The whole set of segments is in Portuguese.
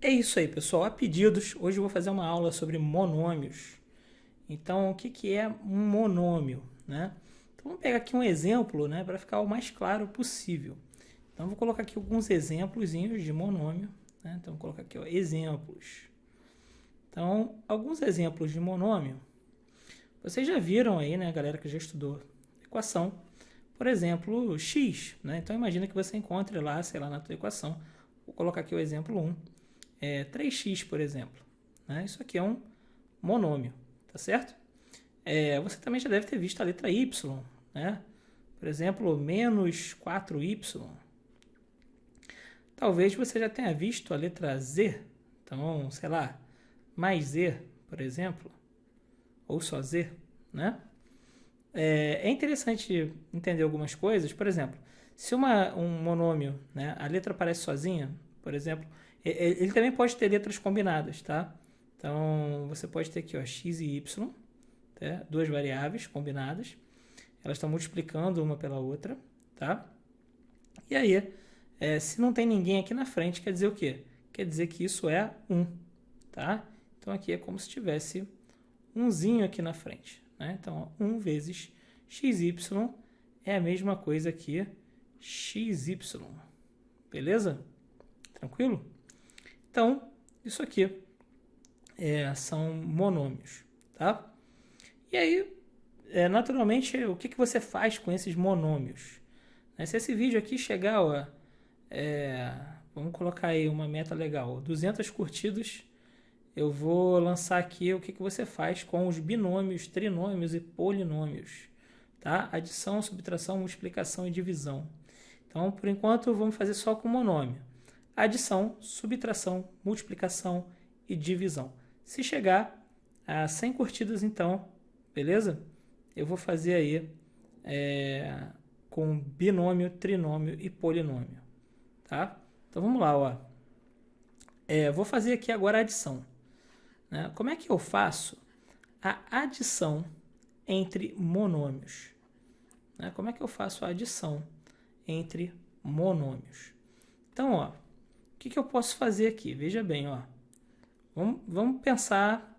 É isso aí, pessoal. A pedidos, hoje eu vou fazer uma aula sobre monômios. Então, o que é um monômio, né? Então, vamos pegar aqui um exemplo, né, para ficar o mais claro possível. Então, eu vou colocar aqui alguns exemplos de monômio, né? Então, vou colocar aqui, ó, exemplos. Então, alguns exemplos de monômio. Vocês já viram aí, né, galera que já estudou equação, por exemplo, x, né? Então, imagina que você encontre lá, sei lá, na tua equação. Vou colocar aqui o exemplo 1. 3x, por exemplo. Né? Isso aqui é um monômio, tá certo? Você também já deve ter visto a letra y, né? Por exemplo, menos 4y. Talvez você já tenha visto a letra z, então, sei lá, mais z, por exemplo, ou só z, né? É interessante entender algumas coisas, por exemplo, se um monômio, né, a letra aparece sozinha, por exemplo, ele também pode ter letras combinadas, tá? Então, você pode ter aqui, ó, x e y, tá? Duas variáveis combinadas. Elas estão multiplicando uma pela outra, tá? E aí, se não tem ninguém aqui na frente, quer dizer o quê? Quer dizer que isso é 1, tá? Então, aqui é como se tivesse umzinho aqui na frente, né? Então, 1 vezes xy é a mesma coisa que xy, beleza? Tranquilo? Então, isso aqui são monômios, tá? E aí, naturalmente, o que você faz com esses monômios? Se esse vídeo aqui chegar, ó, vamos colocar aí uma meta legal, 200 curtidas, eu vou lançar aqui o que você faz com os binômios, trinômios e polinômios, tá? Adição, subtração, multiplicação e divisão. Então, por enquanto, vamos fazer só com monômio. Adição, subtração, multiplicação e divisão. Se chegar a 100 curtidas, então, beleza? Eu vou fazer aí com binômio, trinômio e polinômio, tá? Então, vamos lá, ó. Vou fazer aqui agora a adição. Né? Como é que eu faço a adição entre monômios? Né? Como é que eu faço a adição entre monômios? Então, ó, o que eu posso fazer aqui? Veja bem, ó. Vamos pensar,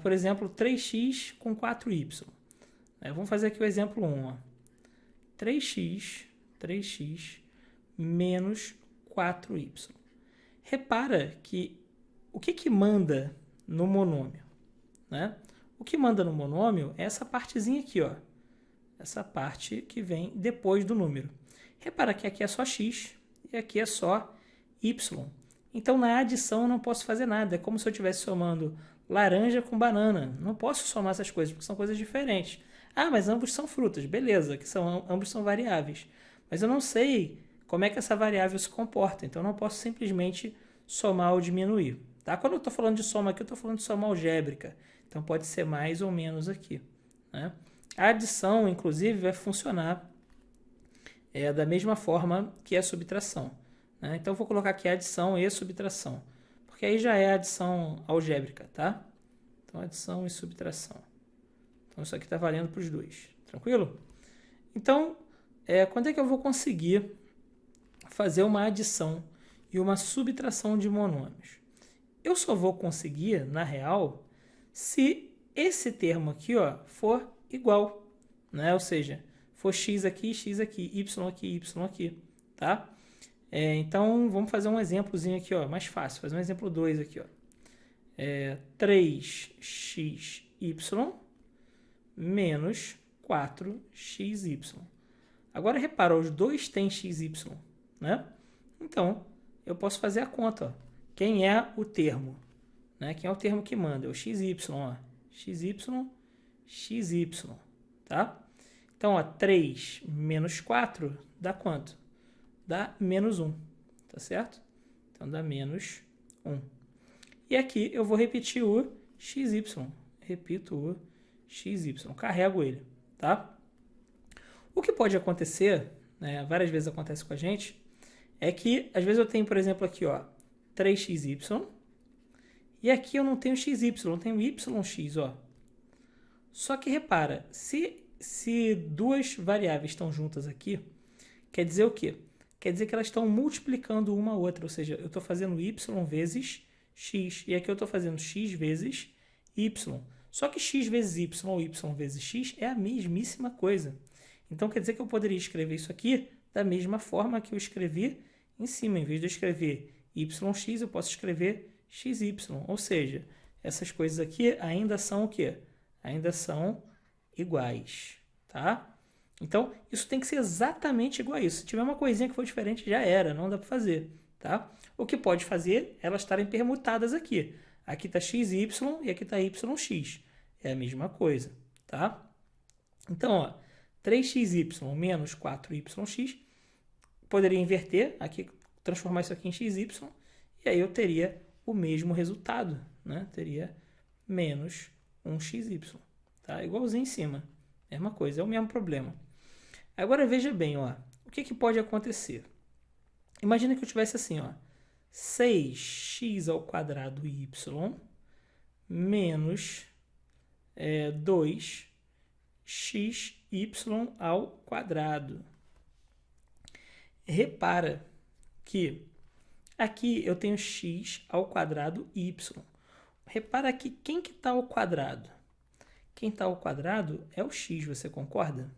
por exemplo, 3x com 4y. Vamos fazer aqui o exemplo 1. Ó. 3x menos 4y. Repara que o que manda no monômio? Né? O que manda no monômio é essa partezinha aqui, ó. Essa parte que vem depois do número. Repara que aqui é só x e aqui é só y. Então, na adição, eu não posso fazer nada. É como se eu estivesse somando laranja com banana. Não posso somar essas coisas, porque são coisas diferentes. Ah, mas ambos são frutas. Beleza, que ambos são variáveis. Mas eu não sei como é que essa variável se comporta. Então, eu não posso simplesmente somar ou diminuir. Tá? Quando eu estou falando de soma aqui, eu estou falando de soma algébrica. Então, pode ser mais ou menos aqui. Né? A adição, inclusive, vai funcionar da mesma forma que a subtração. Né? Então, eu vou colocar aqui adição e subtração, porque aí já é adição algébrica, tá? Então, adição e subtração. Então, isso aqui está valendo para os dois, tranquilo? Então, quando é que eu vou conseguir fazer uma adição e uma subtração de monômios? Eu só vou conseguir, na real, se esse termo aqui, ó, for igual, né? Ou seja, for x aqui, y aqui, tá? Então, vamos fazer um exemplozinho aqui, ó, mais fácil. Fazer um exemplo 2 aqui, ó. 3xy menos 4xy. Agora, repara, os dois têm xy, né? Então, eu posso fazer a conta, ó. Quem é o termo? Né? Quem é o termo que manda? É o xy, ó. xy, tá? Então, ó, 3 menos 4 dá quanto? Dá menos 1, tá certo? Então, dá menos 1. E aqui eu vou repetir o xy. Repito o xy, carrego ele, tá? O que pode acontecer, né, várias vezes acontece com a gente, é que, às vezes eu tenho, por exemplo, aqui, ó, 3xy, e aqui eu não tenho xy, eu tenho yx, ó. Só que repara, se duas variáveis estão juntas aqui, quer dizer o quê? quer dizer que elas estão multiplicando uma a outra, ou seja, eu estou fazendo y vezes x, e aqui eu estou fazendo x vezes y. Só que x vezes y ou y vezes x é a mesmíssima coisa. Então, quer dizer que eu poderia escrever isso aqui da mesma forma que eu escrevi em cima. Em vez de eu escrever yx, eu posso escrever xy. Ou seja, essas coisas aqui ainda são o quê? Ainda são iguais, tá? Então, isso tem que ser exatamente igual a isso. Se tiver uma coisinha que for diferente, já era, não dá para fazer, tá? O que pode fazer é elas estarem permutadas aqui. Aqui está xy e aqui está yx. É a mesma coisa, tá? Então, ó, 3xy menos 4yx, poderia inverter, aqui, transformar isso aqui em xy, e aí eu teria o mesmo resultado, né? Teria menos 1xy, tá? Igualzinho em cima, mesma coisa, é o mesmo problema. Agora veja bem, ó, o que pode acontecer? Imagina que eu tivesse assim, ó, 6x ao quadrado y menos 2xy ao quadrado. Repara que aqui eu tenho x ao quadrado y. Repara aqui, quem que está ao quadrado? Quem está ao quadrado é o x, você concorda?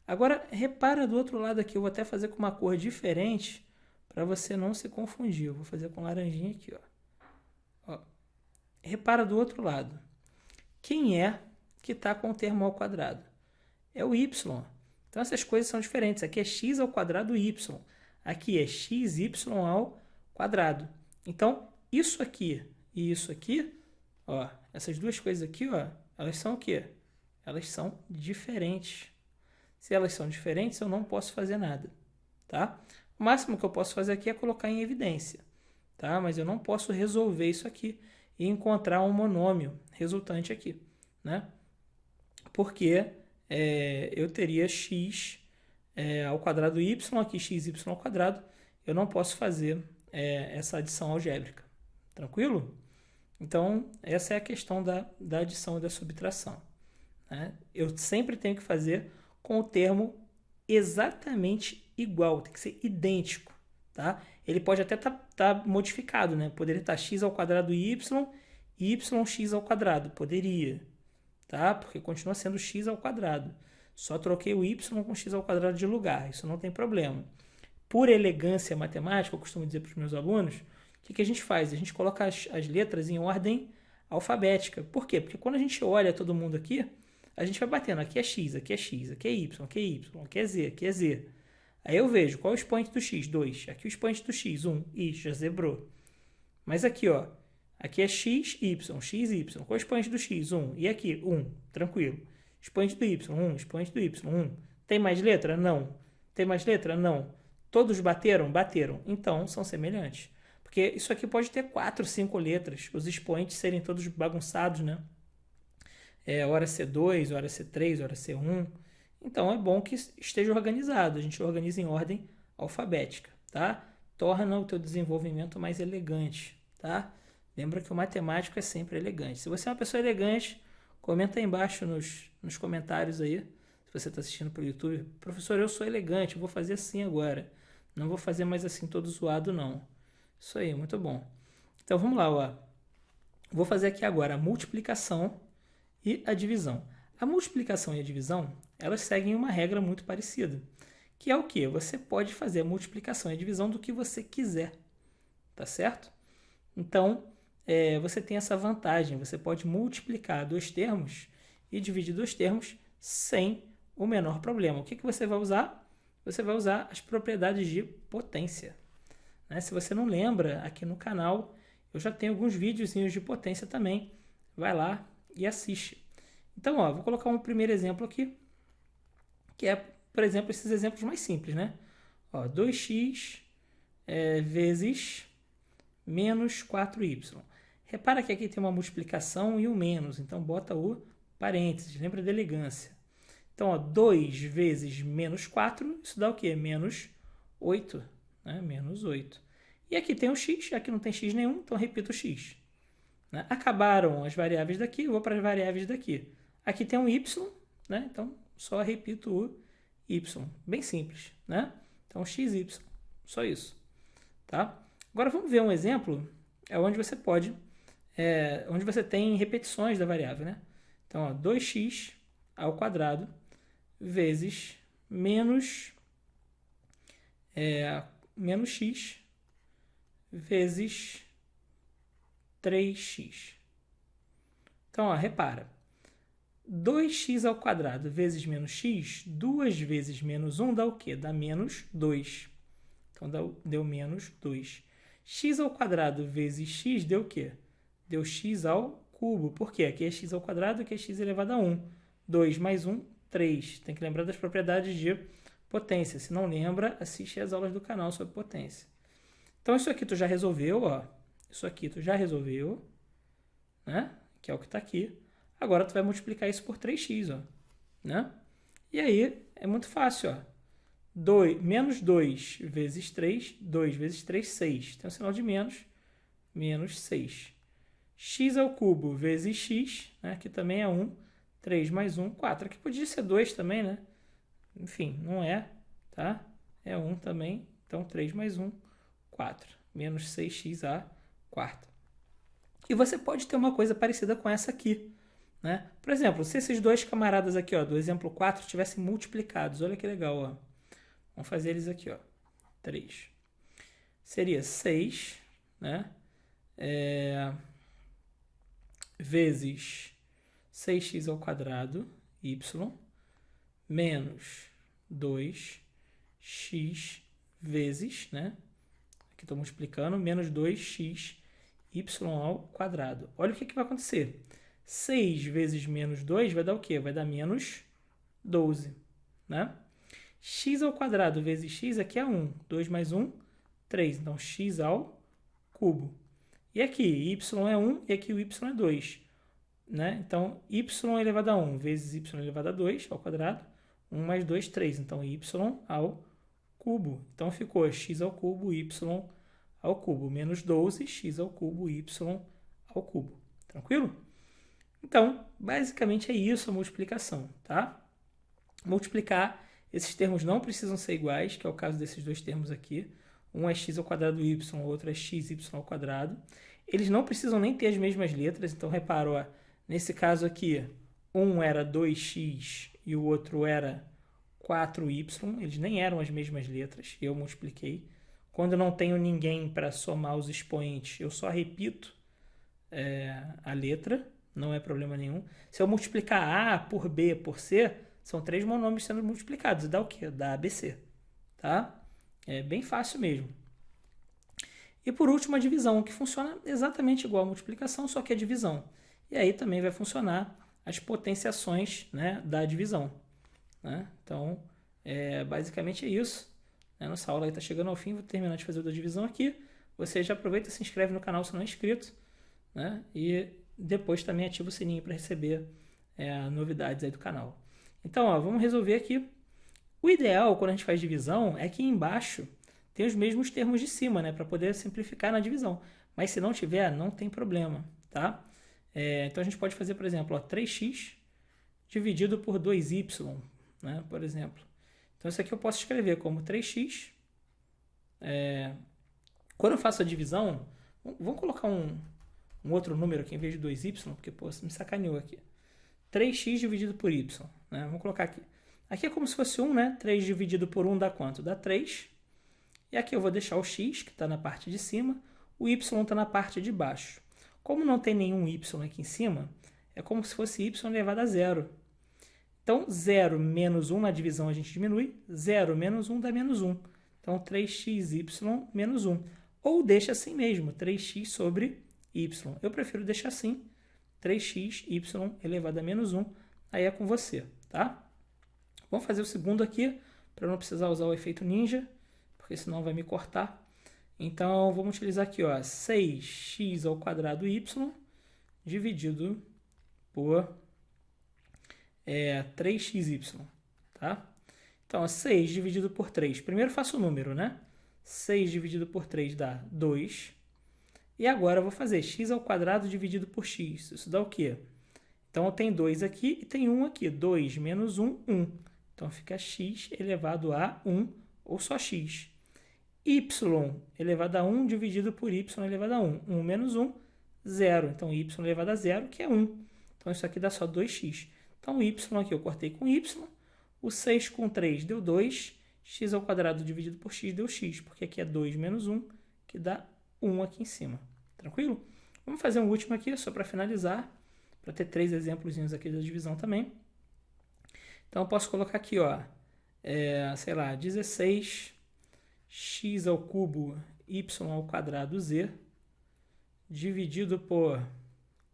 Agora, repara do outro lado aqui, eu vou até fazer com uma cor diferente para você não se confundir. Eu vou fazer com laranjinha aqui, ó. Repara do outro lado. Quem é que está com o termo ao quadrado? É o y. Então, essas coisas são diferentes. Aqui é x ao quadrado y. Aqui é xy ao quadrado. Então, isso aqui e isso aqui, ó, essas duas coisas aqui, ó, elas são o quê? Elas são diferentes. Se elas são diferentes, eu não posso fazer nada, tá? O máximo que eu posso fazer aqui é colocar em evidência, tá? Mas eu não posso resolver isso aqui e encontrar um monômio resultante aqui, né? Porque eu teria x ao quadrado y, aqui xy ao quadrado, eu não posso fazer essa adição algébrica, tranquilo? Então, essa é a questão da adição e da subtração, né? Eu sempre tenho que fazer com o termo exatamente igual, tem que ser idêntico, tá? Ele pode até estar modificado, né? Poderia estar x ao quadrado y, yx ao quadrado, poderia, tá? Porque continua sendo x ao quadrado. Só troquei o y com x ao quadrado de lugar, isso não tem problema. Por elegância matemática, eu costumo dizer para os meus alunos, o que a gente faz? A gente coloca as letras em ordem alfabética. Por quê? Porque quando a gente olha todo mundo aqui, a gente vai batendo, aqui é x, aqui é x, aqui é y, aqui é y, aqui é z, aqui é z. Aí eu vejo, qual é o expoente do x? 2. Aqui o expoente do x, 1. Ixi, já zebrou. Mas aqui, ó, aqui é x, y, qual é o expoente do x? 1. E aqui, 1, tranquilo. Expoente do y, 1, expoente do y, 1. Tem mais letra? Não. Tem mais letra? Não. Todos bateram? Bateram. Então, são semelhantes. Porque isso aqui pode ter 4, 5 letras, os expoentes serem todos bagunçados, né? Hora C2, hora C3, hora C1. Então, é bom que esteja organizado. A gente organiza em ordem alfabética, tá? Torna o teu desenvolvimento mais elegante, tá? Lembra que o matemático é sempre elegante. Se você é uma pessoa elegante, comenta aí embaixo nos comentários aí. Se você está assistindo pelo YouTube, professor, eu sou elegante, eu vou fazer assim agora. Não vou fazer mais assim todo zoado, não. Isso aí, muito bom. Então, vamos lá, ó. Vou fazer aqui agora a multiplicação e a divisão. A multiplicação e a divisão, elas seguem uma regra muito parecida, que é o quê? Você pode fazer a multiplicação e a divisão do que você quiser, tá certo? Então, você tem essa vantagem, você pode multiplicar dois termos e dividir dois termos sem o menor problema. O que você vai usar? Você vai usar as propriedades de potência, né? Se você não lembra, aqui no canal eu já tenho alguns videozinhos de potência também. Vai lá e assiste. Então, ó, vou colocar um primeiro exemplo aqui, que é, por exemplo, esses exemplos mais simples, né? Ó, 2x vezes menos 4y. Repara que aqui tem uma multiplicação e um menos, então bota o parênteses, lembra da elegância. Então, ó, 2 vezes menos 4, isso dá o quê? Menos 8, né? Menos 8. E aqui tem um x, aqui não tem x nenhum, então repito o x. Né? Acabaram as variáveis daqui, eu vou para as variáveis daqui. Aqui tem um y, né? Então só repito o y. Bem simples, né? Então xy. Só isso. Tá? Agora vamos ver um exemplo onde você pode, onde você tem repetições da variável. Né? Então, ó, 2x ao quadrado vezes menos x vezes 3x. Então, ó, repara. 2x ao quadrado vezes menos x, 2 vezes menos 1 dá o quê? Dá menos 2. Então, deu menos 2. X ao quadrado vezes x deu o quê? Deu x ao cubo. Por quê? Aqui é x ao quadrado, aqui é x elevado a 1. 2 mais 1, 3. Tem que lembrar das propriedades de potência. Se não lembra, assiste as aulas do canal sobre potência. Então, isso aqui tu já resolveu, ó. Isso aqui tu já resolveu, né? Que é o que está aqui. Agora tu vai multiplicar isso por 3x, ó, né? E aí é muito fácil, ó. Menos 2 vezes 3, 2 vezes 3, 6. Tem um sinal de menos, menos 6. X ao cubo vezes x, né? Aqui também é 1. 3 mais 1, 4. Aqui podia ser 2 também, né? Enfim, não é, tá? É 1 também. Então, 3 mais 1, 4. Menos 6x à quarta. E você pode ter uma coisa parecida com essa aqui, né? Por exemplo, se esses dois camaradas aqui, ó, do exemplo 4, tivessem multiplicados, olha que legal, ó. Vamos fazer eles aqui, ó. 3. Seria 6, né? Vezes 6x ao quadrado, y, menos 2x vezes, né? Aqui estou multiplicando, menos 2x y ao quadrado. Olha o que vai acontecer. 6 vezes menos 2 vai dar o quê? Vai dar menos 12, né? X ao quadrado vezes x aqui é 1. 2 mais 1, 3. Então, x ao cubo. E aqui, y é 1 e aqui o y é 2. Né? Então, y elevado a 1 vezes y elevado a 2 ao quadrado. 1 mais 2, 3. Então, y ao cubo. Então, ficou x ao cubo, y ao cubo. Menos 12, x ao cubo, y ao cubo. Tranquilo? Então, basicamente é isso a multiplicação, tá? Multiplicar, esses termos não precisam ser iguais, que é o caso desses dois termos aqui. Um é x ao quadrado y, o outro é xy ao quadrado. Eles não precisam nem ter as mesmas letras, então repara, ó, nesse caso aqui, um era 2x e o outro era 4y, eles nem eram as mesmas letras, eu multipliquei. Quando eu não tenho ninguém para somar os expoentes, eu só repito a letra, não é problema nenhum. Se eu multiplicar A por B por C, são 3 monômios sendo multiplicados. E dá o quê? Dá ABC. Tá? É bem fácil mesmo. E por último, a divisão, que funciona exatamente igual a multiplicação, só que é divisão. E aí também vai funcionar as potenciações, né, da divisão. Né? Então, basicamente é isso. Nossa aula está chegando ao fim, vou terminar de fazer o da divisão aqui. Você já aproveita e se inscreve no canal se não é inscrito. Né? E depois também ativa o sininho para receber novidades aí do canal. Então, ó, vamos resolver aqui. O ideal, quando a gente faz divisão, é que embaixo tem os mesmos termos de cima, né? Para poder simplificar na divisão. Mas se não tiver, não tem problema, tá? Então, a gente pode fazer, por exemplo, ó, 3x dividido por 2y, né? Por exemplo. Então, isso aqui eu posso escrever como 3x. Quando eu faço a divisão, vamos colocar um outro número aqui em vez de 2y, porque pô, você me sacaneou aqui. 3x dividido por y. Né? Vamos colocar aqui. Aqui é como se fosse 1, né? 3 dividido por 1 dá quanto? Dá 3. E aqui eu vou deixar o x, que está na parte de cima, o y está na parte de baixo. Como não tem nenhum y aqui em cima, é como se fosse y elevado a 0. Então, 0 menos 1 na divisão a gente diminui. 0 menos 1 dá menos 1. Então, 3xy menos 1. Ou deixa assim mesmo, 3x sobre y. Eu prefiro deixar assim, 3xy elevado a menos 1. Aí é com você, tá? Vamos fazer o segundo aqui, para não precisar usar o efeito ninja, porque senão vai me cortar. Então, vamos utilizar aqui, ó, 6x ao quadrado y dividido por 3xy, tá? Então, 6 dividido por 3. Primeiro faço o número, né? 6 dividido por 3 dá 2. E agora eu vou fazer x ao quadrado dividido por x. Isso dá o quê? Então, eu tenho 2 aqui e tem 1 aqui. 2 menos 1, 1. Então, fica x elevado a 1, ou só x. y elevado a 1 dividido por y elevado a 1. 1 menos 1, 0. Então, y elevado a 0, que é 1. Então, isso aqui dá só 2x. Então, o y aqui eu cortei com y. O 6 com 3 deu 2. X ao quadrado dividido por x deu x. Porque aqui é 2 menos 1, que dá 1 aqui em cima. Tranquilo? Vamos fazer um último aqui, só para finalizar. Para ter 3 exemplos aqui da divisão também. Então, eu posso colocar aqui, ó, sei lá, 16 x ao cubo y ao quadrado z dividido por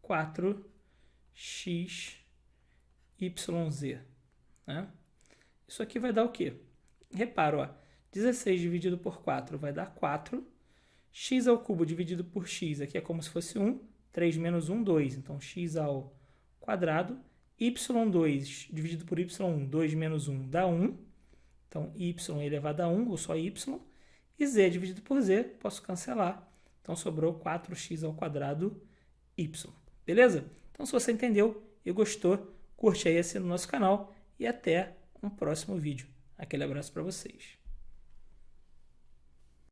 4x yz. Né? Isso aqui vai dar o quê? Repara, ó, 16 dividido por 4 vai dar 4. X ao cubo dividido por x, aqui é como se fosse 1. 3 menos 1, 2. Então, x ao quadrado. Y2 dividido por y1, 2 menos 1 dá 1. Então, y elevado a 1, ou só y. E z dividido por z, posso cancelar. Então, sobrou 4x ao quadrado y. Beleza? Então, se você entendeu e gostou, curte aí, assina o nosso canal e até um próximo vídeo. Aquele abraço para vocês.